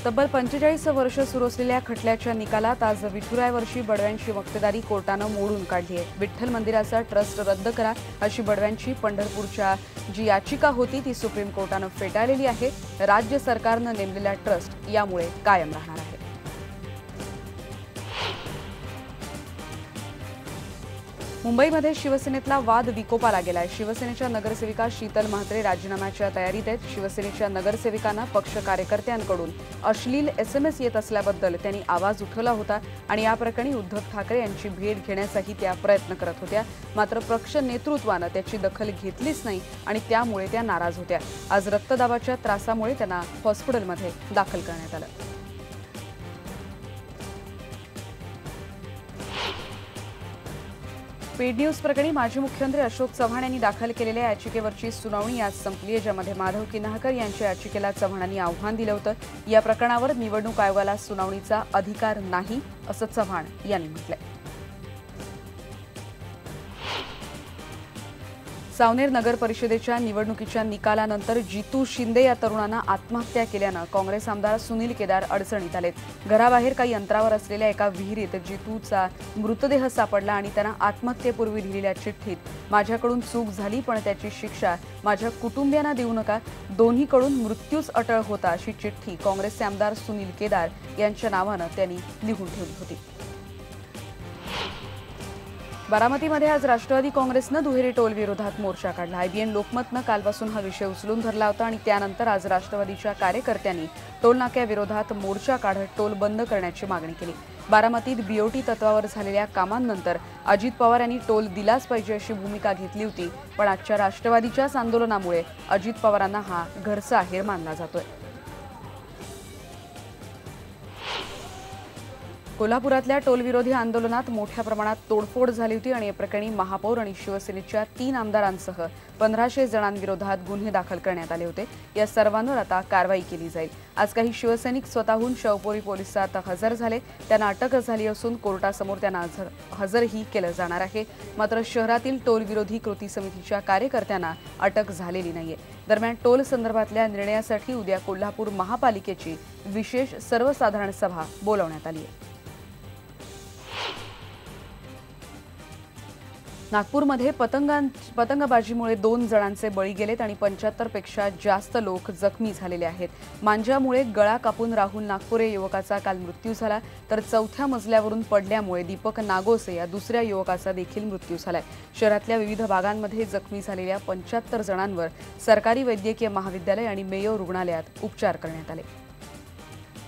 तब्बल 45 वर्ष सुरू असलेल्या खटल्याच्या निकालात आज विठुरायवरची बडव्यांची मक्तेदारी कोर्टानं मोडून काढली आहे। विठ्ठल मंदिराचा ट्रस्ट रद्द करा अशी बडव्यांची पंढरपूरच्या जी याचिका होती ती सुप्रीम कोर्टानं फेटाळलेली आहे। राज्य सरकारनं नेमलेला ट्रस्ट यामुळे कायम राहणार आहे। मुंबईमध्ये शिवसेनेतला वाद विकोपाला गेलाय। शिवसेनेच्या नगरसेविका शीतल म्हात्रे राजीनाम्याच्या तयारीत आहेत। शिवसेनेच्या नगरसेविकांना पक्ष कार्यकर्त्यांकडून अश्लील SMS येत असल्याबद्दल त्यांनी आवाज उठवला होता आणि या प्रकरणी उद्धव ठाकरे यांची भेट घेण्याचाही त्या प्रयत्न करत होत्या। मात्र पक्ष नेतृत्वानं त्याची दखल घेतलीच नाही आणि त्यामुळे त्या नाराज होत्या। आज रक्तदाबाच्या त्रासामुळे त्यांना हॉस्पिटलमध्ये दाखल करण्यात आलं। पेड न्यूज प्रकरणी माजी मुख्यमंत्री अशोक चव्हाण यांनी दाखल केलेल्या याचिकेवरची सुनावणी आज संपली आहे, ज्यामध्ये माधव किन्हाकर यांच्या याचिकेला चव्हाणांनी आव्हान दिलं होतं। या प्रकरणावर निवडणूक आयोगाला सुनावणीचा अधिकार नाही असं चव्हाण यांनी म्हटलंय। सावनेर नगर परिषदेच्या निवडणुकीच्या निकालानंतर जितू शिंदे या तरुणानं आत्महत्या केल्यानं काँग्रेस आमदार सुनील केदार अडचणीत आलेत। घराबाहेर काही अंतरावर असलेल्या एका विहिरीत जितूचा मृतदेह सापडला आणि त्यानं आत्महत्येपूर्वी लिहिलेल्या चिठ्ठीत माझ्याकडून चूक झाली पण त्याची शिक्षा माझ्या कुटुंबियांना देऊ नका, दोन्हीकडून मृत्यूच अटळ होता अशी चिठ्ठी काँग्रेसचे आमदार सुनील केदार यांच्या नावानं त्यांनी लिहून ठेवली होती। बारामतीमध्ये आज राष्ट्रवादी काँग्रेसनं दुहेरी टोल विरोधात मोर्चा काढला। IBN लोकमतनं कालपासून हा विषय उचलून धरला होता आणि त्यानंतर आज राष्ट्रवादीच्या कार्यकर्त्यांनी टोल नाक्याविरोधात मोर्चा काढत टोल बंद करण्याची मागणी केली। बारामतीत BOT तत्वावर झालेल्या कामांनंतर अजित पवार यांनी टोल दिलाच पाहिजे अशी भूमिका घेतली होती, पण आजच्या राष्ट्रवादीच्याच आंदोलनामुळे अजित पवारांना हा घरचा अहेर मानला जातोय। कोल्हापुरातल्या टोलविरोधी आंदोलनात मोठ्या प्रमाणात तोडफोड झाली होती आणि या प्रकरणी महापौर आणि शिवसेनेच्या 3 आमदारांसह 1500 जणांविरोधात गुन्हे दाखल करण्यात आले होते। या सर्वांवर आता कारवाई केली जाईल। आज काही शिवसैनिक स्वतःहून शवपोरी पोलिसात हजर झाले, त्यांना अटक झाली असून कोर्टासमोर त्यांना हजरही केलं जाणार आहे। मात्र शहरातील टोलविरोधी कृती समितीच्या कार्यकर्त्यांना अटक झालेली नाहीये। दरम्यान टोल संदर्भातल्या निर्णयासाठी उद्या कोल्हापूर महापालिकेची विशेष सर्वसाधारण सभा बोलावण्यात आली आहे। नागपूरमध्ये पतंगबाजीमुळे 2 जणांचे बळी गेलेत आणि 75 पेक्षा जास्त लोक जखमी झालेले आहेत। मांजामुळे गळा कापून राहुल नागपुरे युवकाचा काल मृत्यू झाला, तर 4थ्या मजल्यावरून पडल्यामुळे दीपक नागोसे या दुसऱ्या युवकाचा देखील मृत्यू झालाय। शहरातल्या विविध भागांमध्ये जखमी झालेल्या 75 जणांवर सरकारी वैद्यकीय महाविद्यालय आणि मेयो रुग्णालयात उपचार करण्यात आले।